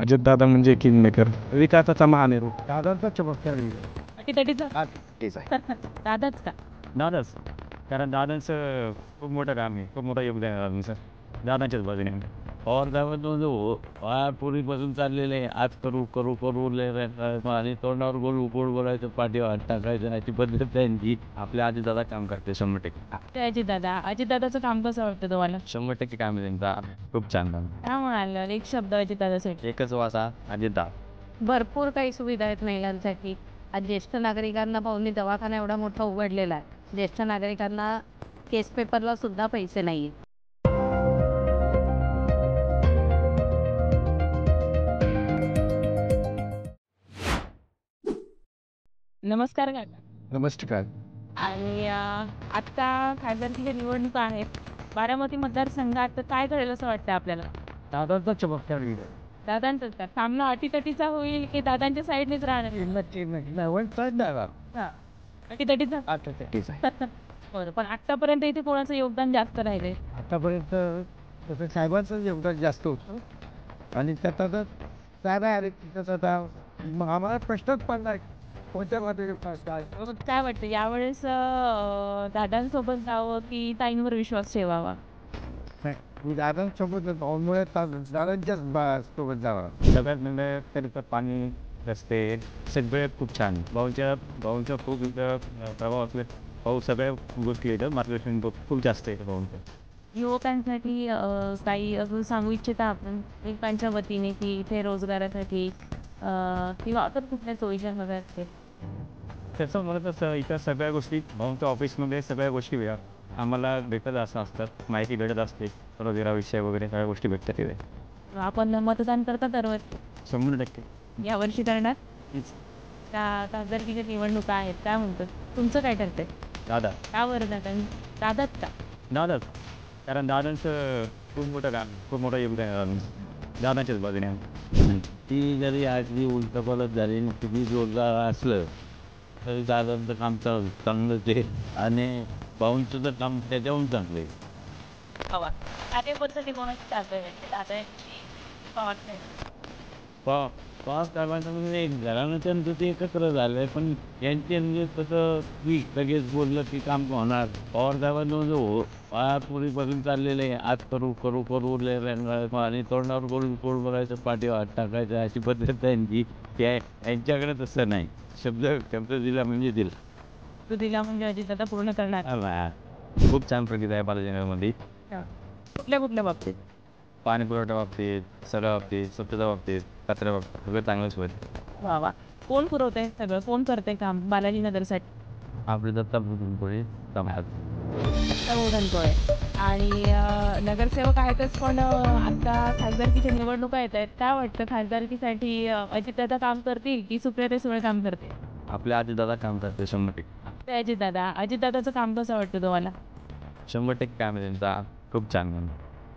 अजितदादा म्हणजे किंगमेकर, विकासाचा महामेरू. दादांचा चमत्कार अटीतटीचा तेच आहे. दादाच का? दादाच, कारण दादांचं खूप मोठं काम आहे, खूप मोठं योगदान आहे दादांचं, दादांच्याच बाजूने. पवार साहेबांचं जो पूर्वीपासून चाललेलं आहे, आज करू करू करू आणि तोंडावर गोड बोलायचं, पाठीवर हात टाकायचं, अशी पद्धत त्यांची. आपल्या आधी दादा काम करते 100%. ते अजितदादाचं काम कसं वाटतं तुम्हाला? 100% काम आहे त्यांचा, खूप छान काम. काय म्हणाल एक शब्द अजितदादासाठी? एकच वासा अजितदादा. भरपूर काही सुविधा आहेत महिलांसाठी. आज ज्येष्ठ नागरिकांना पाहुणे दवाखाना एवढा मोठा उघडलेला आहे. ज्येष्ठ नागरिकांना केस पेपरला सुद्धा पैसे नाही. नमस्कार काका. नमस्कार. आणि आत्ता खासदारकीच्या निवडणुका आहेत. बारामती मतदारसंघात तर काय कळेल असं वाटतं आपल्याला? दादांचा चमत्कार दादांचंच का? सामना अटीतटीचा होईल की दादांच्या साईडनेच राहणार? हां, अटीतटीचा. तेच आहे. बरं, पण आत्तापर्यंत इथे कोणाचं योगदान जास्त राहिले? आतापर्यंत तसं साहेबांचं योगदान जास्त होतं आणि त्यात आता साहेब आले त्याच्यात आता मग आम्हाला प्रश्नच पडला कोणत्या मध्ये काय. मग काय वाटतं यावेळेस दादांसोबत जावं की ताईंवर विश्वास ठेवावा? मी दादांसोबत मुळे दादांच्याच सोबत जावं. सगळ्यात म्हणजे तरी तर पाणी, रस्ते सगळे खूप छान. भाऊंचा खूप इथं प्रभाव असले, भाऊ सगळ्या गोष्टी येतात, मार्गदर्शन खूप जास्त येतं भाऊंचं. युवकांसाठी काही अजून सांगू इच्छिता आपण युवकांच्या वतीने की इथे रोजगारासाठी किंवा अगर कुठल्या सोयीच्या भागात असते? तसं म्हणत असं इथं सगळ्या गोष्टी भाऊंच्या ऑफिसमध्ये सगळ्या गोष्टी आम्हाला भेटत असतात, माहिती भेटत असते, रोजगाराविषयी वगैरे सगळ्या गोष्टी भेटतात तिथे. आपण मतदान करता दरवर्षी? 100%. यावर्षी करणार? खासदारकीच्या निवडणुका आहेत, काय म्हणतात? तुमचं काय ठरतंय? दादा. का बरं दादाच का? दादाच, कारण दादांचं खूप मोठं काम, खूप मोठं योगदान आहे दादांचं, दादांच्याच बाजूने. ती जरी आजली उलटपलट झाली आणि किती जोरदार असलं तरी दादांचं काम चांगलंच आहे आणि भाऊंचं तर काम त्याच्याहून चांगलं आहे. कार्यपद्धती कोणाची चालू आहे? पवार साहेबांचं म्हणजे घरानं त्यांचं ते एकत्र झालं आहे, पण यांचे म्हणजे तसं मी लगेच बोललं की काम होणार. पवार साहेबांचं म्हणजे पूर्वीपासून चाललेलं आहे, आज करू करू करू आणि तोंडावर गोड बोलायचं, पाठीवर हात टाकायचं, अशी पद्धत त्यांची. यांच्याकडे तसं नाही. शब्द दिला म्हणजे दिला. तू दिला म्हणजे अजितदादा पूर्ण करणार. खूप छान प्रगती आहे बालाजीनगरमध्ये. कुठल्या बाबतीत? पाणी पुरवठा बाबतीत, सगळ्या बाबतीत, स्वच्छता बाबतीत, कचऱ्या बाबतीत सगळं चांगलंच होईल. वा. कोण पुरवतंय सगळं? कोण करतंय काम बालाजीनगरसाठी? आपले दत्ता बुधनकोळे समाज. आणि नगरसेवक आहेतच, पण आता खासदारकीच्या निवडणुका येत आहेत. काय वाटतं खासदारकीसाठी अजितदादा काम करतील की सुप्रियाताई सुळे काम करतील? आपल्या आजीदादा काम करते 100%. ते अजितदादाचं काम कसं वाटतं तुम्हाला? 100% काम आहे त्यांचा, खूप छान काम.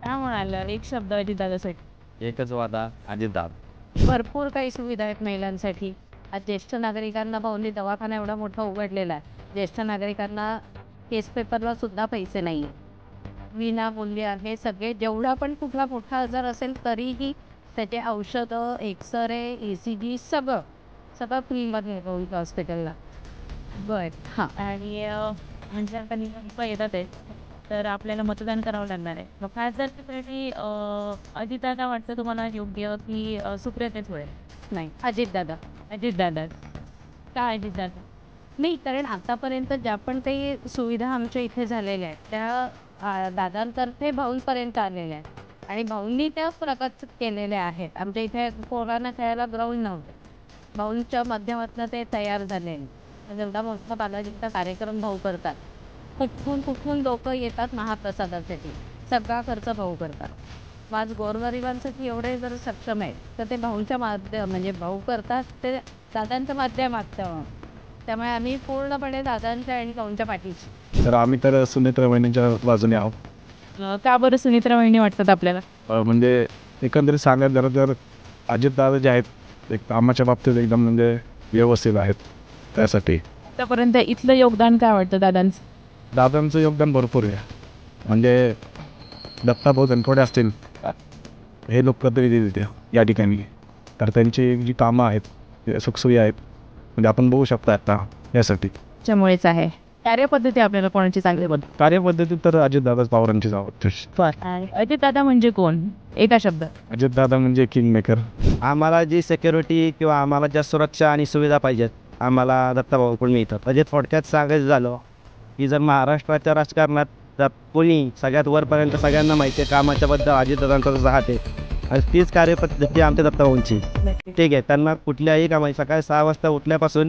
काय म्हणाल एक शब्द अजितदादासाठी? एकच वादा अजितदादा. भरपूर काही सुविधा आहेत महिलांसाठी. आज ज्येष्ठ नागरिकांना पाहुणे दवाखाना एवढा मोठा उघडलेला आहे. ज्येष्ठ नागरिकांना केस पेपरला सुद्धा पैसे नाही आहे. विनामूल्य आहे सगळे. जेवढा पण कुठला मोठा आजार असेल तरीही त्याचे औषधं, एक्सरे, ECG सगळं फ्रीमध्ये हॉस्पिटलला. बरं, हां. आणि म्हणजे आता निवडणुका येतात आहेत, तर आपल्याला मतदान करावं लागणार आहे. मग खासदारकीसाठी अजितदादा वाटतं तुम्हाला योग्य की सुप्रियाताई सुळे? नाही, अजितदादा. का अजितदादा? नाही, कारण आतापर्यंत ज्या पण काही सुविधा आमच्या इथे झालेल्या आहेत त्या दादांतर्फे भाऊंपर्यंत आलेल्या आहेत आणि भाऊंनी त्या प्रगत केलेल्या आहेत. आमच्या इथे पोरांना खेळायला ग्राउंड नव्हतं, भाऊंच्या माध्यमातून ते तयार झाले. एवढा मोठा बालाजीचा कार्यक्रम भाऊ करतात. कुठून लोक येतात महाप्रसादासाठी, सगळा खर्च भाऊ करतात. आज गोरगरिबांसाठी एवढे जर सक्षम आहे तर ते भाऊंच्या म्हणजे भाऊ करतात ते दादांचं माध्यमातून. त्यामुळे आम्ही पूर्णपणे दादांच्या आणि भाऊंच्या पाठीशी. तर आम्ही तर सुनेत्रा वहिनीच्या बाजूने आहोत. का बरं सुनेत्रा वहिनी वाटतात आपल्याला? म्हणजे एकंदरीत सांगायला जरा तर अजितदादा जे आहेत एक कामाच्या बाबतीत एकदम म्हणजे व्यवस्थित आहेत. त्यासाठी आतापर्यंत इथलं योगदान काय वाटतं दादांचं? दादांचं योगदान भरपूर आहे. म्हणजे दत्ता भाऊ धनखडे असतील, हे लोकप्रतिनिधी तिथे या ठिकाणी तर त्यांची जी कामं आहेत सुखसोयी आहेत म्हणजे आपण बघू शकता आता यासाठी त्यामुळेच आहे. कार्यपद्धती आपल्याला कोणाची चांगली बनते? कार्यपद्धतीत तर अजितदादा पवारांचीच आवडते. अजितदादा म्हणजे कोण? एका शब्दात. अजितदादा म्हणजे किंग मेकर. आम्हाला जी सिक्युरिटी किंवा आम्हाला ज्या सुरक्षा आणि सुविधा पाहिजेत आम्हाला दत्ताभाऊकडून मिळतात. म्हणजे थोडक्यात सांगायचं झालं की जर महाराष्ट्राच्या राजकारणात जर कोणी सगळ्यात वरपर्यंत सगळ्यांना माहिती आहे कामाच्याबद्दल अजितदादांचं राहते आणि तीच कार्यपद्धती आमच्या दत्ताभाऊंची. ठीक आहे, त्यांना कुठल्याही कामाची सकाळी 6 वाजता उठल्यापासून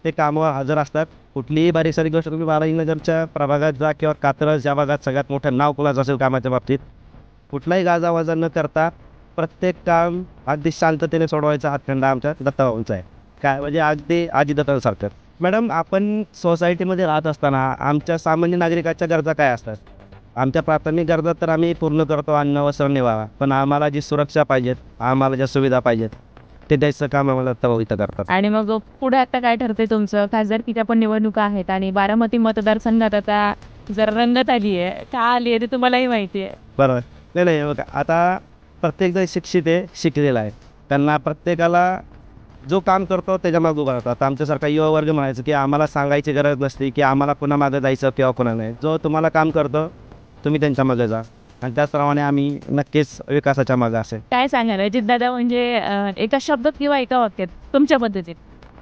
ते कामावर हजर असतात. कुठलीही बारीक सारीक गोष्ट तुम्ही बाळाजीनगरच्या प्रभागात जा किंवा कात्रज या भागात सगळ्यात मोठं नाव कोणाचं असेल कामाच्या बाबतीत कुठलाही गाजावाजा न करता प्रत्येक काम अगदी शांततेने सोडवायचा हातखंडा आमच्या दत्ताभाऊंचा आहे. काय म्हणजे अगदी अजितदादांसारखं. मॅडम आपण सोसायटीमध्ये राहत असताना आमच्या सामान्य नागरिकाच्या गरजा काय असतात? आमच्या प्राथमिक गरजा तर आम्ही पूर्ण करतो, अन्न वस्त्र निवारा. पण आम्हाला जी सुरक्षा पाहिजेत आम्हाला ज्या सुविधा पाहिजेत ते द्यायचं काम आम्हाला दत्ताभाऊ इथं करतात. आणि मग पुढे आता काय ठरते तुमचं? खासदारकीच्या पण निवडणुका आहेत आणि बारामती मतदारसंघात आता जर रंगत आली आहे का आली आहे ते तुम्हालाही माहिती आहे. बरोबर. नाही बघा आता प्रत्येकजण शिक्षित आहे, शिकलेला आहे. त्यांना प्रत्येकाला जो काम करतो त्याच्या मागे उभा राहतो. आता आमच्यासारखा युवा वर्ग म्हणायचं की आम्हाला सांगायची गरज नसते की आम्हाला पुन्हा मागं जायचं किंवा पुन्हा नाही. जो तुम्हाला काम करतो तुम्ही त्यांच्या मागे जा आणि त्याचप्रमाणे आम्ही नक्कीच विकासाच्या मागे असेल. काय सांगाल अजितदादा म्हणजे एका शब्दात किंवा एका वाक्यात तुमच्या पद्धतीत?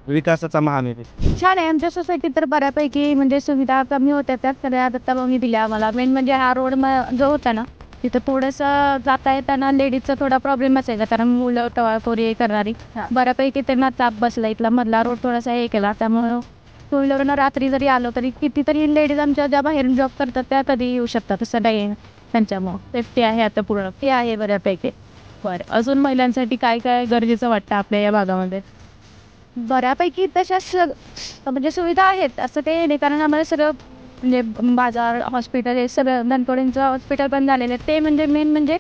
विकासाचा महामेरू. छान आहे. आमच्या सोसायटीत तर बऱ्यापैकी म्हणजे सुविधा कमी होत्या त्या सगळ्या दत्ताभाऊंनी दिल्या आम्हाला. मेन म्हणजे हा रोड जो होता ना तिथं थोडंसं जाता येताना लेडीजचा थोडा प्रॉब्लेम असायचा कारण मुलं टवाळखोरी करणारी बऱ्यापैकी त्यांना ताप बसला. इथला मधला रोड थोडासा हे केला त्यामुळं टू व्हीलरनं रात्री जरी आलो तरी कितीतरी लेडीज आमच्या ज्या बाहेर जॉब करतात त्या कधी येऊ शकतात. तसं नाही त्यांच्यामुळं सेफ्टी आहे आता पूर्ण ते आहे बऱ्यापैकी. बरं अजून महिलांसाठी काय काय गरजेचं वाटतं आपल्या या भागामध्ये? बऱ्यापैकी तशाच म्हणजे सुविधा आहेत असं काही नाही कारण आम्हाला सगळं म्हणजे बाजार हॉस्पिटल हे सगळं धनकवडींचं हॉस्पिटल पण झालेलं आहे. ते म्हणजे मेन म्हणजे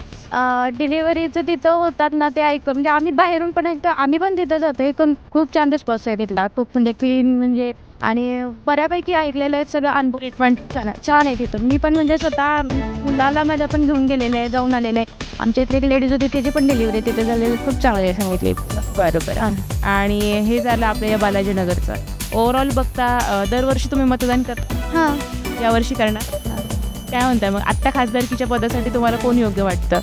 डिलिव्हरीचं तिथं होतात ना ते ऐकतो म्हणजे आम्ही बाहेरून पण ऐकतो आम्ही पण तिथं जातो. एक खूप छान रिस्पॉन्स आहे तिथला खूप म्हणजे क्लीन म्हणजे आणि बऱ्यापैकी ऐकलेलं आहे सगळं अनुभव ट्रीटमेंट छान आहे तिथं. मी पण म्हणजे स्वतः मुलाला माझ्या पण घेऊन गेलेले आहे जाऊन आलेले आहे. आमच्या इथली एक लेडीज होती त्याची पण डिलिव्हरी तिथे झालेली खूप चांगली आहे सांगितली. बरोबर. आणि हे झालं आपल्या या बालाजीनगरचं. ओव्हरऑल बघता दरवर्षी तुम्ही मतदान करता? हां यावर्षी करणार? काय म्हणताय मग आत्ता खासदारकीच्या पदासाठी तुम्हाला कोण योग्य वाटतं?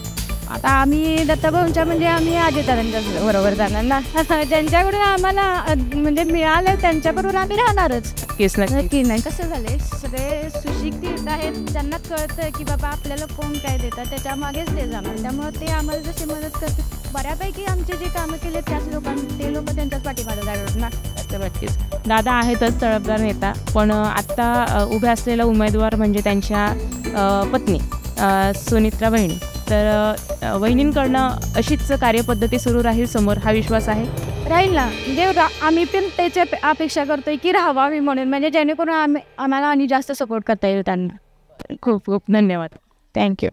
आता आम्ही दत्ताभाऊंच्या म्हणजे आम्ही अजितदादांच्या बरोबर जाणार ना. ज्यांच्याकडून आम्हाला म्हणजे मिळालं त्यांच्याकडून आम्ही राहणारच. केस नक्की नाही. कसं झालंय सगळे सुशिक्षित आहेत त्यांना कळतं की बाबा आपल्याला कोण काय देतात त्याच्या मागेच ते जाणार. त्यामुळे ते आम्हाला जशी मदत करते बऱ्यापैकी आमचे जे कामं केले त्याच लोकांना ते लोक त्यांच्याच पाठीमागे जाणार ना. नक्कीच. दादा आहेतच तळपदार नेता पण आत्ता उभे असलेला उमेदवार म्हणजे त्यांच्या पत्नी सुनित्रा वहिनी. तर वहिनींकडनं अशीच कार्यपद्धती सुरू राहील समोर हा विश्वास आहे? राहील ना. म्हणजे आम्ही पण त्याच्या अपेक्षा करतोय की राहावी म्हणून म्हणजे जेणेकरून आम्हाला आणि जास्त सपोर्ट करता येईल त्यांना. खूप खूप धन्यवाद. थँक्यू.